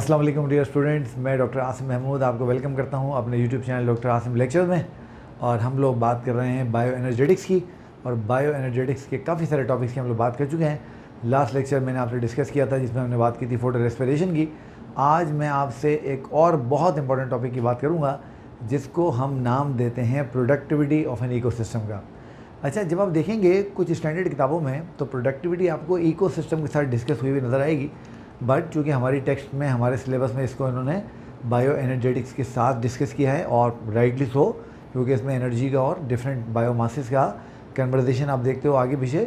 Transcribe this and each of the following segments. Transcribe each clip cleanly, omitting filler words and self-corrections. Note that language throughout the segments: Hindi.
अस्सलाम वालेकुम डियर स्टूडेंट्स, मैं डॉक्टर आसिम महमूद आपको वेलकम करता हूं अपने YouTube channel doctor Asim lecture में। और हम लोग बात कर रहे हैं बायो एनर्जेटिक्स की। और बायो एनर्जेटिक्स के काफ़ी सारे टॉपिक्स की हम लोग बात कर चुके हैं। लास्ट लेक्चर मैंने आपसे डिस्कस किया था जिसमें हमने बात की थी फोटो रेस्पिरेशन की। आज मैं आपसे एक और बहुत इंपॉर्टेंट टॉपिक की बात करूँगा जिसको हम नाम देते हैं प्रोडक्टिविटी ऑफ एन इकोसिस्टम का। अच्छा, जब आप देखेंगे कुछ स्टैंडर्ड किताबों में तो प्रोडक्टिविटी आपको इकोसिस्टम के साथ डिस्कस हुई हुई नज़र आएगी, बट चूँकि हमारी टेक्स्ट में हमारे सिलेबस में इसको इन्होंने बायो एनर्जेटिक्स के साथ डिस्कस किया है, और राइटली सो, क्योंकि इसमें एनर्जी का और डिफरेंट बायोमासेस का कन्वर्सेशन आप देखते हो आगे पीछे,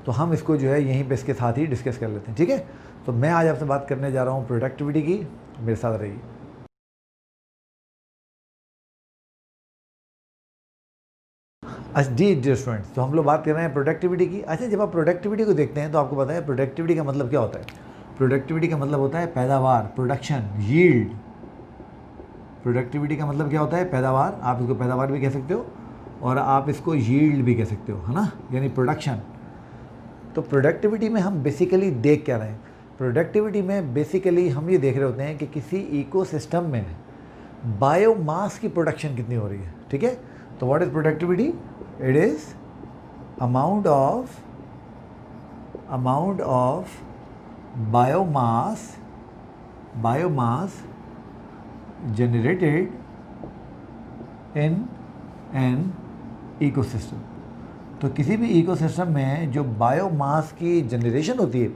तो हम इसको जो है यहीं पे इसके साथ ही डिस्कस कर लेते हैं। ठीक है, तो मैं आज आपसे बात करने जा रहा हूँ प्रोडक्टिविटी की। मेरे साथ रहिए। अच्छा जी डियर स्टूडेंट्स, तो हम लोग बात कर रहे हैं प्रोडक्टिविटी की। अच्छा, जब आप प्रोडक्टिविटी को देखते हैं तो आपको पता है प्रोडक्टिविटी का मतलब क्या होता है। प्रोडक्टिविटी का मतलब होता है पैदावार, प्रोडक्शन, यील्ड। प्रोडक्टिविटी का मतलब क्या होता है? पैदावार। आप इसको पैदावार भी कह सकते हो और आप इसको यील्ड भी कह सकते हो, है ना, यानी प्रोडक्शन। तो प्रोडक्टिविटी में हम बेसिकली देख क्या रहे हैं? प्रोडक्टिविटी में बेसिकली हम ये देख रहे होते हैं कि किसी इकोसिस्टम में बायोमास की प्रोडक्शन कितनी हो रही है। ठीक है, तो what is productivity? It is amount of biomass generated in an ecosystem। तो किसी भी इकोसिस्टम में जो बायोमास की जनरेशन होती है,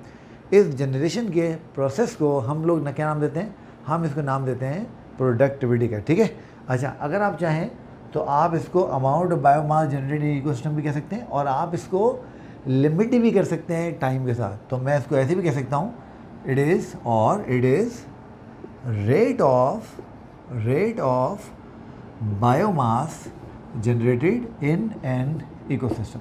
इस जनरेशन के प्रोसेस को हम लोग ना क्या नाम देते हैं? हम इसको नाम देते हैं प्रोडक्टिविटी का। ठीक है। अच्छा, अगर आप चाहें तो आप इसको amount of biomass generated ecosystem भी कह सकते हैं, और आप इसको लिमिट भी कर सकते हैं टाइम के साथ। तो मैं इसको ऐसे भी कह सकता हूँ, it is rate of biomass generated in an ecosystem.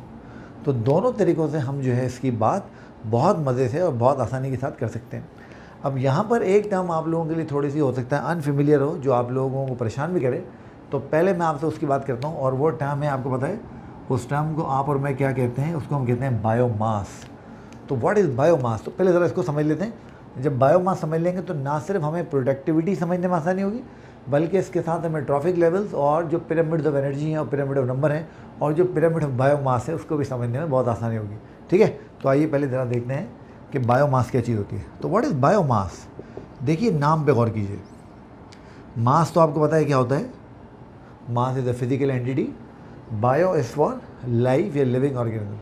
तो दोनों तरीक़ों से हम जो है इसकी बात बहुत मज़े से और बहुत आसानी के साथ कर सकते हैं। अब यहाँ पर एक टर्म आप लोगों के लिए थोड़ी सी हो सकता है अनफेमिलियर हो, जो आप लोगों को परेशान भी करे, तो पहले मैं आपसे उसकी बात करता हूँ। और वो टर्म है, आपको पता है उस टर्म को आप और मैं क्या कहते हैं? उसको हम कहते हैं बायोमास। तो व्हाट इज़ बायोमास? तो पहले ज़रा इसको समझ लेते हैं। जब बायोमास समझ लेंगे तो ना सिर्फ हमें प्रोडक्टिविटी समझने में आसानी होगी, बल्कि इसके साथ हमें ट्रॉफिक लेवल्स और जो पिरामिड ऑफ एनर्जी हैं और पिरामिड ऑफ नंबर हैं और जो पिरामिड ऑफ बायोमास है उसको भी समझने में बहुत आसानी होगी। ठीक है, तो आइए पहले ज़रा देखते हैं कि बायोमास क्या चीज़ होती है। तो व्हाट इज़ बायोमास? देखिए, नाम पे गौर कीजिए। मास तो आपको पता है क्या होता है? Mass is a physical entity, bio is for life या लिविंग ऑर्गेनिज्म।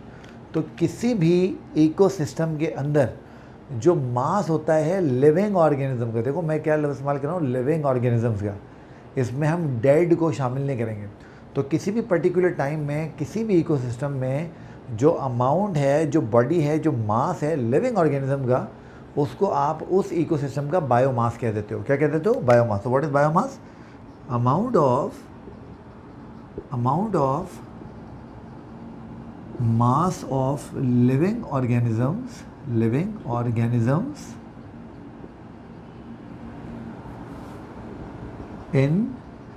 तो किसी भी इकोसिस्टम के अंदर जो मास होता है लिविंग ऑर्गेनिज्म का, देखो मैं क्या लफ्ज़ इस्तेमाल कर रहा हूँ, लिविंग ऑर्गेनिजम्स का, इसमें हम डेड को शामिल नहीं करेंगे। तो किसी भी पर्टिकुलर टाइम में किसी भी इकोसिस्टम में जो अमाउंट है, जो बॉडी है, जो मास है लिविंग ऑर्गेनिज्म का, उसको आप उस इकोसिस्टम का बायोमास कह देते हो। क्या कह देते हो? बायोमास। तो what is biomass? Amount of mass of living organisms in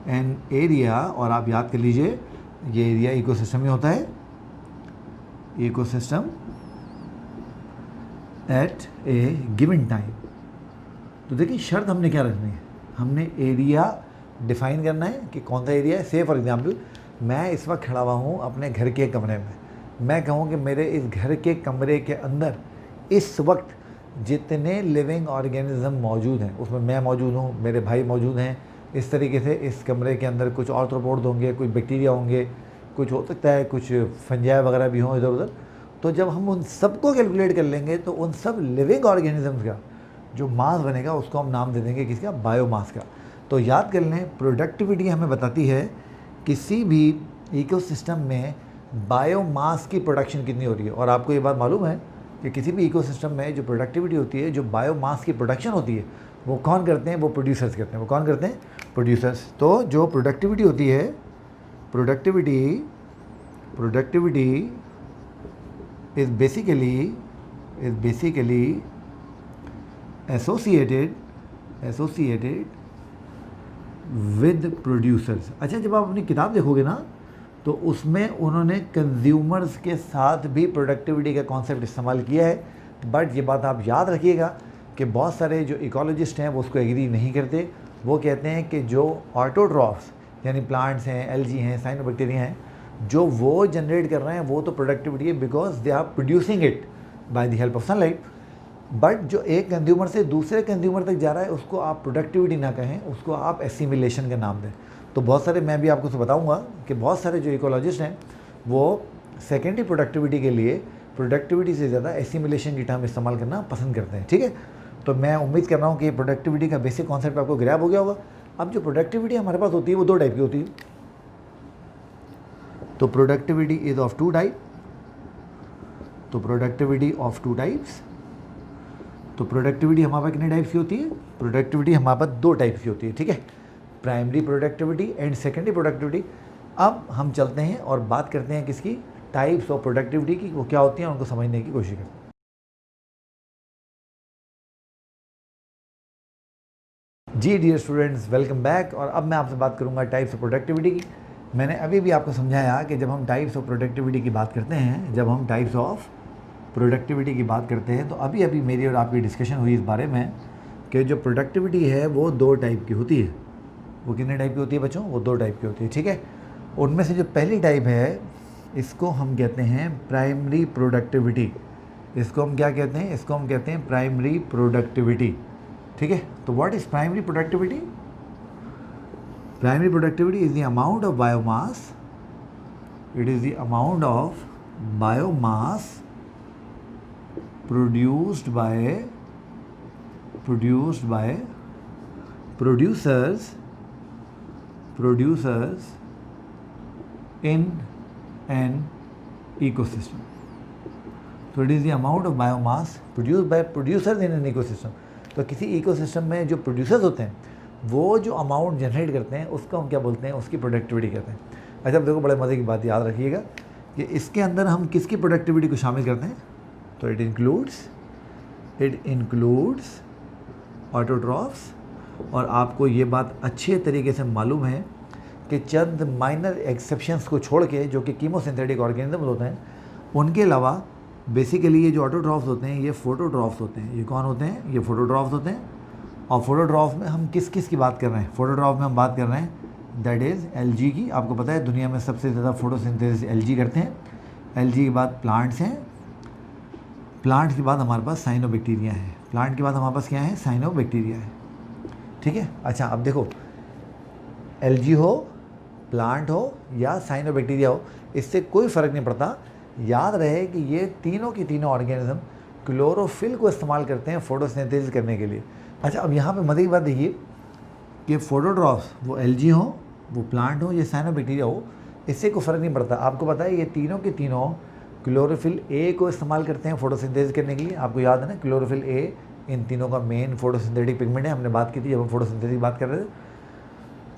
an area। और आप याद कर लीजिए, ये एरिया इकोसिस्टम में होता है, इकोसिस्टम एट ए गिवन टाइम। तो देखिए, शर्त हमने क्या रखनी है? हमने एरिया डिफाइन करना है कि कौन सा एरिया है। से फॉर एग्जाम्पल, मैं इस वक्त खड़ा हुआ हूँ अपने घर के कमरे में। मैं कहूँ कि मेरे इस घर के कमरे के अंदर इस वक्त जितने लिविंग ऑर्गेनिज्म मौजूद हैं, उसमें मैं मौजूद हूँ, मेरे भाई मौजूद हैं, इस तरीके से इस कमरे के अंदर कुछ आर्थ्रोपोड होंगे, कुछ बैक्टीरिया होंगे, कुछ हो सकता है कुछ फंजाई वगैरह भी हों इधर उधर। तो जब हम उन सबको कैलकुलेट कर लेंगे तो उन सब लिविंग ऑर्गेनिजम्स का जो मास बनेगा उसको हम नाम दे देंगे किसका? बायोमास का। तो याद कर लें, प्रोडक्टिविटी हमें बताती है किसी भी इकोसिस्टम में बायोमास की प्रोडक्शन कितनी हो रही है। और आपको ये बात मालूम है कि किसी भी इकोसिस्टम में जो प्रोडक्टिविटी होती है, जो बायोमास की प्रोडक्शन होती है, वो कौन करते हैं? वो प्रोड्यूसर्स करते हैं। वो कौन करते हैं? प्रोड्यूसर्स। तो जो प्रोडक्टिविटी होती है, productivity is basically associated with producers. अच्छा, जब आप अपनी किताब देखोगे ना तो उसमें उन्होंने कंज्यूमर्स के साथ भी प्रोडक्टिविटी का कॉन्सेप्ट इस्तेमाल किया है। बट ये बात आप याद रखिएगा कि बहुत सारे जो इकोलॉजिस्ट हैं वो उसको एग्री नहीं करते। वो कहते हैं कि जो ऑटोट्रॉफ्स यानी प्लांट्स हैं, एल्गी हैं, साइनोबैक्टीरिया हैं, जो वो जनरेट कर रहे हैं वो तो प्रोडक्टिविटी है because they are producing it by the help of sunlight. But जो एक कंज्यूमर से दूसरे कंज्यूमर तक जा रहा है उसको आप प्रोडक्टिविटी ना कहें, उसको आप एसिमिलेशन का नाम दें। तो बहुत सारे, मैं भी आपको बताऊंगा कि बहुत सारे जो इकोलॉजिस्ट हैं वो सेकेंडरी प्रोडक्टिविटी के लिए प्रोडक्टिविटी से ज़्यादा एसिमिलेशन की टर्म इस्तेमाल करना पसंद करते हैं। ठीक है, तो मैं उम्मीद कर रहा हूँ कि प्रोडक्टिविटी का बेसिक कॉन्सेप्ट आपको ग्रैब हो गया होगा। अब जो प्रोडक्टिविटी हमारे पास होती है वो दो टाइप की होती है। तो productivity is of two type. तो प्रोडक्टिविटी ऑफ टू टाइप्स। तो प्रोडक्टिविटी हमारे पास कितने टाइप्स की होती है? प्रोडक्टिविटी हमारे पास दो टाइप्स की होती है। ठीक है, primary productivity and secondary productivity. अब हम चलते हैं और बात करते हैं किसकी? टाइप्स ऑफ प्रोडक्टिविटी की, वो क्या होती हैं उनको समझने की कोशिश करते हैं। जी डियर स्टूडेंट्स, वेलकम बैक। और अब मैं आपसे बात करूंगा टाइप्स ऑफ प्रोडक्टिविटी की। मैंने अभी भी आपको समझाया कि जब हम टाइप्स ऑफ प्रोडक्टिविटी की बात करते हैं, जब हम टाइप्स ऑफ प्रोडक्टिविटी की बात करते हैं, तो अभी अभी मेरी और आपकी डिस्कशन हुई इस बारे में कि जो प्रोडक्टिविटी है वो दो टाइप की होती है। वो कितने टाइप की होती है बच्चों? वो दो टाइप की होती है। ठीक है, उनमें से जो पहली टाइप है इसको हम कहते हैं प्राइमरी प्रोडक्टिविटी। इसको हम क्या कहते हैं? इसको हम कहते हैं प्राइमरी प्रोडक्टिविटी। ठीक है, तो what is primary productivity? Primary productivity is the amount of biomass, it is the amount of biomass produced by producers in an ecosystem. So it is the amount of biomass produced by producers in an ecosystem. तो किसी इकोसिस्टम में जो प्रोड्यूसर्स होते हैं वो जो अमाउंट जनरेट करते हैं उसको हम क्या बोलते हैं? उसकी प्रोडक्टिविटी कहते हैं। अच्छा, अब देखो बड़े मज़े की बात याद रखिएगा कि इसके अंदर हम किसकी प्रोडक्टिविटी को शामिल करते हैं? तो इट इंक्लूड्स ऑटोट्रॉफ्स। और आपको ये बात अच्छे तरीके से मालूम है कि चंद माइनर एक्सेप्शंस को छोड़ के जो कि कीमोसिंथेटिक ऑर्गेनिज्म होते हैं, उनके अलावा बेसिकली ये जो ऑटोट्रॉफ्स होते हैं ये फोटोट्रॉफ्स होते हैं। ये कौन होते हैं? ये फोटोट्रॉफ्स होते हैं। और फोटोट्रॉफ्स में हम किस किस की बात कर रहे हैं? फोटोट्रॉफ में हम बात कर रहे हैं दैट इज़ एल्गी की। आपको पता है दुनिया में सबसे ज़्यादा फोटोसिंथेसिस एल्गी करते हैं। एल्गी के बाद प्लांट्स हैं, प्लांट के बाद हमारे पास साइनोबैक्टीरिया है, प्लांट के बाद हमारे पास क्या है? साइनोबैक्टीरिया है। ठीक है, अच्छा अब देखो, एल्गी हो, प्लांट हो या साइनोबैक्टीरिया हो, इससे कोई फ़र्क नहीं पड़ता। याद रहे कि ये तीनों की तीनों ऑर्गेनिज्म क्लोरोफिल को इस्तेमाल करते हैं फोटोसिंथेसिस करने के लिए। अच्छा, अब यहाँ पे मज़े की बात देखिए कि फोटोट्रॉफ्स वो एल्गी हो, वो प्लांट हो या साइनोबैक्टीरिया हो, इससे कोई फ़र्क नहीं पड़ता। आपको पता है ये तीनों के तीनों क्लोरोफिल ए को इस्तेमाल करते हैं फोटोसिंथेसिस करने के लिए। आपको याद है ना, क्लोरोफिल ए इन तीनों का मेन फोटोसिंथेटिक पिगमेंट है। हमने बात की थी जब हम फोटोसिंथेसिस की बात कर रहे थे।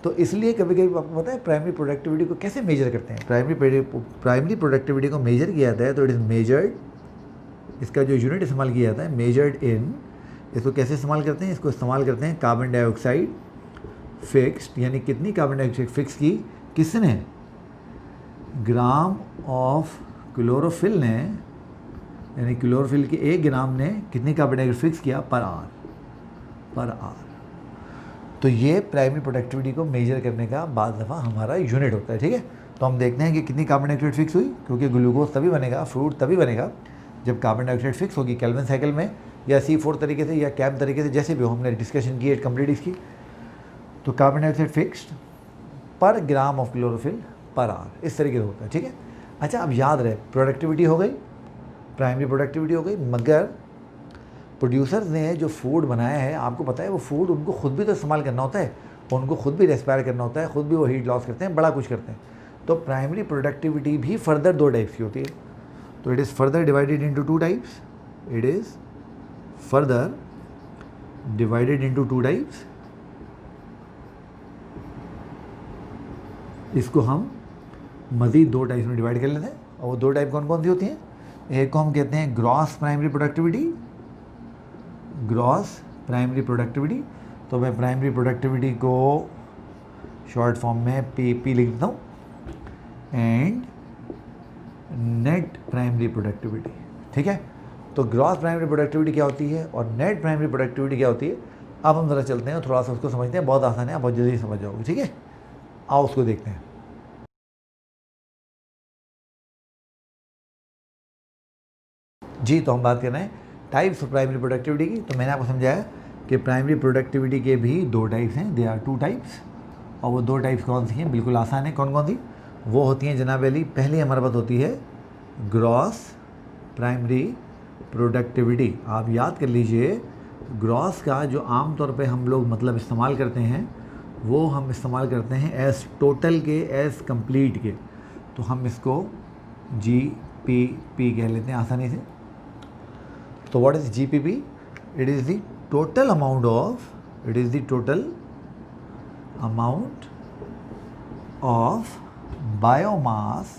तो इसलिए कभी कभी आपको पता है प्राइमरी प्रोडक्टिविटी को कैसे मेजर करते हैं? प्राइमरी प्रोडक्टिविटी को मेजर किया जाता है तो इट इज़ मेजर्ड, इसका जो यूनिट इस्तेमाल किया जाता है मेजर्ड इन, इसको कैसे इस्तेमाल करते हैं? इसको इस्तेमाल करते हैं कार्बन डाइऑक्साइड फिक्स्ड, यानी कितनी कार्बन डाइऑक्साइड फिक्स की किसने? ग्राम ऑफ क्लोरोफिल ने, यानी क्लोरोफिल के 1 ग्राम ने कितनी कार्बन डाइऑक्साइड फिक्स किया? पर आर। तो ये प्राइमरी प्रोडक्टिविटी को मेजर करने का बाद दफ़ा हमारा यूनिट होता है। ठीक है, तो हम देखते हैं कि कितनी कार्बन डाइऑक्साइड फिक्स हुई, क्योंकि ग्लूकोज तभी बनेगा, फ्रूट तभी बनेगा जब कार्बन डाइऑक्साइड फिक्स होगी केल्विन साइकिल में या C4 तरीके से या कैम तरीके से, जैसे भी हो, हमने डिस्कशन की है कंप्लीट इसकी। तो कार्बन डाइऑक्साइड फिक्स्ड पर ग्राम ऑफ क्लोरोफिल पर आर, इस तरीके से होता है। ठीक है, अच्छा अब याद रहे प्रोडक्टिविटी हो गई, प्राइमरी प्रोडक्टिविटी हो गई, मगर प्रोड्यूसर्स ने जो फूड बनाया है, आपको पता है वो फूड उनको खुद भी तो इस्तेमाल करना होता है, उनको खुद भी रेस्पायर करना होता है, खुद भी वो हीट लॉस करते हैं, बड़ा कुछ करते हैं। तो प्राइमरी प्रोडक्टिविटी भी फर्दर दो टाइप्स की होती है। तो it is further divided into two types. It is further divided into two types. इसको हम मज़ीद दो टाइप्स में डिवाइड कर लेते हैं, और वो दो टाइप कौन कौन सी होती हैं? एक को हम कहते हैं gross primary productivity, gross primary productivity. तो मैं प्राइमरी प्रोडक्टिविटी को शॉर्ट फॉर्म में PP लिख देता हूँ, एंड नेट प्राइमरी प्रोडक्टिविटी। ठीक है, तो ग्रॉस प्राइमरी प्रोडक्टिविटी क्या होती है और नेट प्राइमरी प्रोडक्टिविटी क्या होती है, अब हम ज़रा चलते हैं थोड़ा सा उसको समझते हैं। बहुत आसान है, आप बहुत जल्दी समझ जाओगे। ठीक है, आओ उसको देखते हैं। जी, तो हम बात कर रहे हैं टाइप्स ऑफ प्राइमरी प्रोडक्टिविटी की। तो मैंने आपको समझाया कि प्राइमरी प्रोडक्टिविटी के भी 2 टाइप्स हैं, दे आर 2 टाइप्स। और वो 2 टाइप्स कौन सी हैं, बिल्कुल आसान है। कौन कौन सी वो होती हैं जनाब अली? पहले हमारे पास होती है ग्रॉस प्राइमरी प्रोडक्टिविटी। आप याद कर लीजिए, ग्रॉस का जो आम तौर पे हम लोग मतलब इस्तेमाल करते हैं वो हम इस्तेमाल करते हैं एज टोटल के, एज कंप्लीट के। तो हम इसको GPP कह लेते हैं आसानी से। तो what is GPP? It is the total amount of, it is the total amount of biomass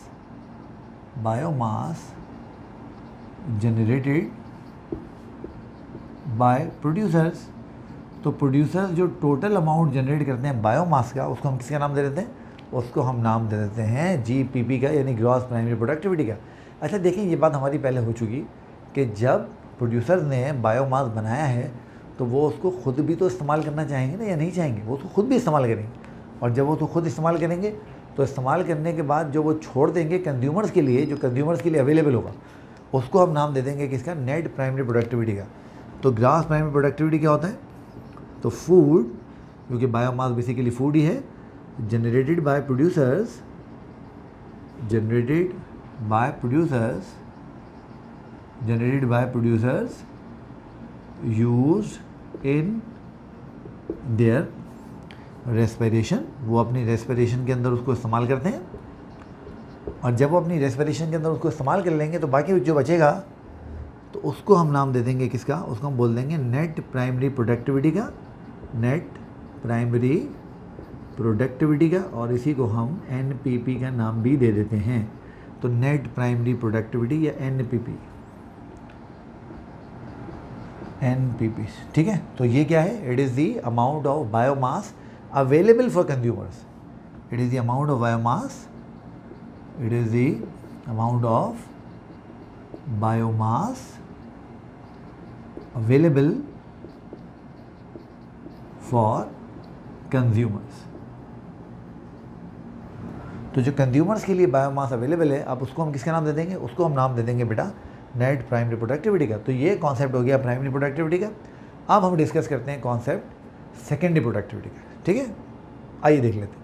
generated by producers. तो प्रोड्यूसर्स जो टोटल अमाउंट जनरेट करते हैं बायोमास का, उसको हम किसका नाम दे देते हैं? उसको हम नाम दे देते हैं GPP का, यानी ग्रॉस प्राइमरी प्रोडक्टिविटी का। अच्छा देखिए, ये बात हमारी पहले हो चुकी कि जब प्रोड्यूसर्स ने बायोमास बनाया है तो वो उसको खुद भी तो इस्तेमाल करना चाहेंगे ना, या नहीं चाहेंगे? वो उसको खुद भी इस्तेमाल करेंगे। और जब वो तो खुद इस्तेमाल करेंगे तो इस्तेमाल करने के बाद जो वो छोड़ देंगे कंज्यूमर्स के लिए, जो कंज्यूमर्स के लिए अवेलेबल होगा, उसको हम नाम दे देंगे किसका? नेट प्राइमरी प्रोडक्टिविटी का। तो ग्रॉस प्राइमरी प्रोडक्टिविटी क्या होता है? तो फूड, क्योंकि बायोमास बेसिकली फूड ही है, generated by producers used in their respiration. वो अपनी रेस्पिरेशन के अंदर उसको इस्तेमाल करते हैं। और जब वो अपनी रेस्पिरेशन के अंदर उसको इस्तेमाल कर लेंगे तो बाकी जो बचेगा तो उसको हम नाम दे देंगे किसका? उसको हम बोल देंगे नेट प्राइमरी प्रोडक्टिविटी का, नेट प्राइमरी प्रोडक्टिविटी का। और इसी को हम NPP का नाम भी दे देते हैं। तो नेट प्राइमरी प्रोडक्टिविटी या NPP, ठीक है। तो ये क्या है? It is the amount of biomass available for consumers. It is the amount of biomass, it is the amount of biomass available for consumers. तो जो कंज्यूमर्स के लिए बायोमास अवेलेबल है, अब उसको हम किसका नाम दे देंगे? उसको हम नाम दे देंगे बेटा नेट प्राइमरी प्रोडक्टिविटी का। तो ये कॉन्सेप्ट हो गया प्राइमरी प्रोडक्टिविटी का। अब हम डिस्कस करते हैं कॉन्सेप्ट सेकेंडरी प्रोडक्टिविटी का। ठीक है, आइए देख लेते हैं।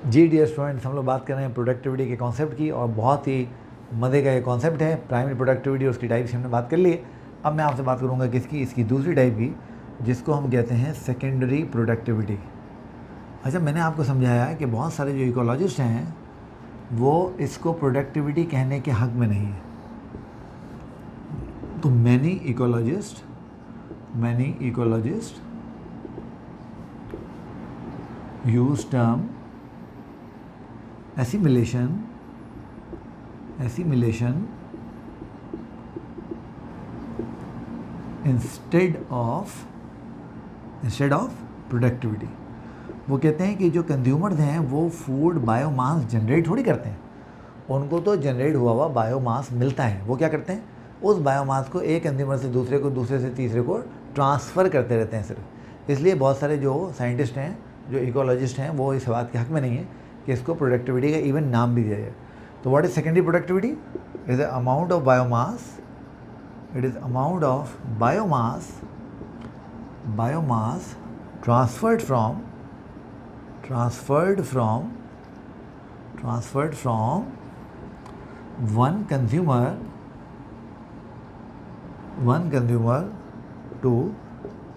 जी डियर स्टूडेंट्स, हम लोग बात कर रहे हैं प्रोडक्टिविटी के कॉन्सेप्ट की, और बहुत ही मज़े का ये कॉन्सेप्ट है। प्राइमरी प्रोडक्टिविटी और उसकी टाइप्स हमने बात कर ली है। अब मैं आपसे बात करूँगा किसकी? इसकी दूसरी टाइप की, जिसको हम कहते हैं सेकेंडरी प्रोडक्टिविटी। अच्छा, मैंने आपको समझाया कि बहुत सारे जो इकोलॉजिस्ट हैं वो इसको प्रोडक्टिविटी कहने के हक में नहीं है। तो many ecologist use term assimilation instead of productivity. वो कहते हैं कि जो कंज्यूमर्स हैं वो फूड बायोमास जनरेट थोड़ी करते हैं, उनको तो जनरेट हुआ हुआ बायोमास मिलता है। वो क्या करते हैं? उस बायोमास को एक कंज्यूमर से दूसरे को, दूसरे से तीसरे को ट्रांसफ़र करते रहते हैं सिर्फ। इसलिए बहुत सारे जो साइंटिस्ट हैं, जो इकोलॉजिस्ट हैं, वो इस बात के हक में नहीं है कि इसको प्रोडक्टिविटी का इवन नाम भी दिया जाए। तो what is secondary productivity? Is the amount of biomass, it is amount of biomass transferred from one consumer to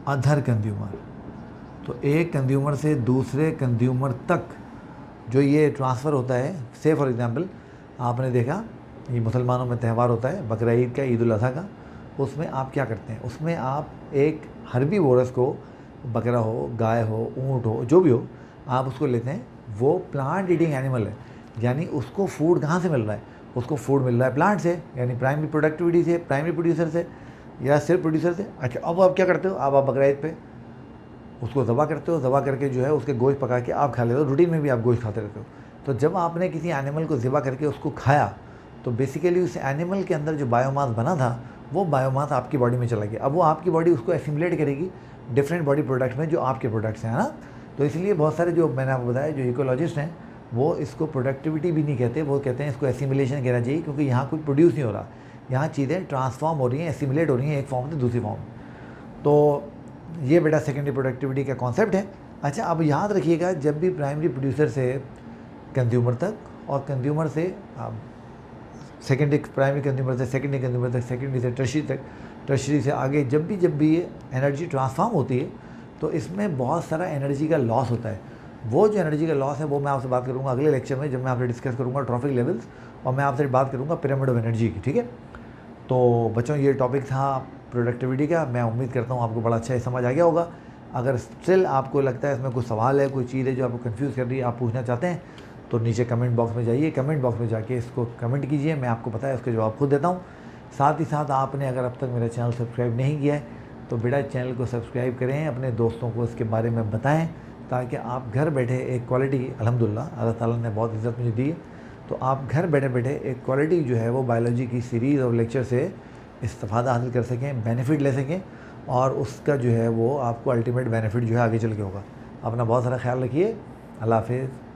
other consumer. तो एक कंज्यूमर से दूसरे कंज्यूमर तक जो ये ट्रांसफ़र होता है। से फॉर एग्जांपल आपने देखा ये मुसलमानों में त्यौहार होता है बकरा ईद का, ईद उल अज़हा का। उसमें आप क्या करते हैं? उसमें आप एक हर्बीवोरस को, बकरा हो, गाय हो, ऊँट हो, जो भी हो, आप उसको लेते हैं। वो प्लांट ईटिंग एनिमल है, यानी उसको फूड कहाँ से मिल रहा है? उसको फूड मिल रहा है प्लांट से, यानी प्राइमरी प्रोडक्टिविटी से, प्राइमरी प्रोड्यूसर से, या सिर्फ प्रोड्यूसर से। अच्छा, अब आप क्या करते हो? आप बकरा ईद पे उसको ज़बा करते हो, ज़बा करके जो है उसके गोश्त पका के आप खा लेते हो। रूटीन में भी आप गोश्त खाते रहते हो। तो जब आपने किसी एनिमल को ज़िबा करके उसको खाया तो बेसिकली उस एनिमल के अंदर जो बायोमास बना था वो बायोमास आपकी बॉडी में चला गया। अब वो आपकी बॉडी उसको एसिमुलेट करेगी डिफरेंट बॉडी प्रोडक्ट्स में जो आपके प्रोडक्ट्स हैं, है ना। तो इसलिए बहुत सारे जो मैंने आपको बताया जो इकोलॉजिस्ट हैं वो इसको प्रोडक्टिविटी भी नहीं कहते, वो कहते हैं इसको एसिमुलेशन कहना चाहिए, क्योंकि यहाँ कुछ प्रोड्यूस नहीं हो रहा, यहाँ चीज़ें ट्रांसफॉर्म हो रही हैं, एसिमुलेट हो रही हैं एक फॉर्म से दूसरी फॉर्म। तो ये बेटा सेकेंडरी प्रोडक्टिविटी का कॉन्सेप्ट है। अच्छा, अब याद रखिएगा जब भी प्राइमरी प्रोड्यूसर से कंज्यूमर तक और कंज्यूमर से सेकेंडरी प्राइमरी कंज्यूमर से सेकेंडरी कंज्यूमर तक, सेकेंडरी से टर्शरी तक, टर्शरी से आगे जब भी ये एनर्जी ट्रांसफॉर्म होती है तो इसमें बहुत सारा एनर्जी का लॉस होता है। वो जो एनर्जी का लॉस है वो मैं आपसे बात करूँगा अगले लेक्चर में, जब मैं आपसे डिस्कस करूँगा ट्रॉफिक लेवल्स, और मैं आपसे बात करूँगा पिरामिड ऑफ एनर्जी की, ठीक है। तो बच्चों ये टॉपिक था प्रोडक्टिविटी का। मैं उम्मीद करता हूँ आपको बड़ा अच्छा समझ आ गया होगा। अगर स्टिल आपको लगता है इसमें कुछ सवाल है, कोई चीज़ है जो आपको कंफ्यूज कर रही है, आप पूछना चाहते हैं, तो नीचे कमेंट बॉक्स में जाइए, कमेंट बॉक्स में जाके इसको कमेंट कीजिए, मैं आपको पता है उसके जवाब खुद देता हूँ। साथ ही साथ आपने अगर अब तक मेरा चैनल सब्सक्राइब नहीं किया है तो बेटा चैनल को सब्सक्राइब करें, अपने दोस्तों को इसके बारे में बताएं, ताकि आप घर बैठे एक क्वालिटी, अल्हम्दुलिल्लाह अल्लाह ताला ने बहुत इज़्ज़त मुझे दी है, तो आप घर बैठे बैठे एक क्वालिटी जो है वो बायोलॉजी की सीरीज़ और लेक्चर से इस्तेफ़ादा हासिल कर सकें, बेनिफिट ले सकें, और उसका जो है वो आपको अल्टीमेट बेनिफिट जो है आगे चल के होगा। अपना बहुत सारा ख्याल रखिए। अल्लाह हाफ़िज़।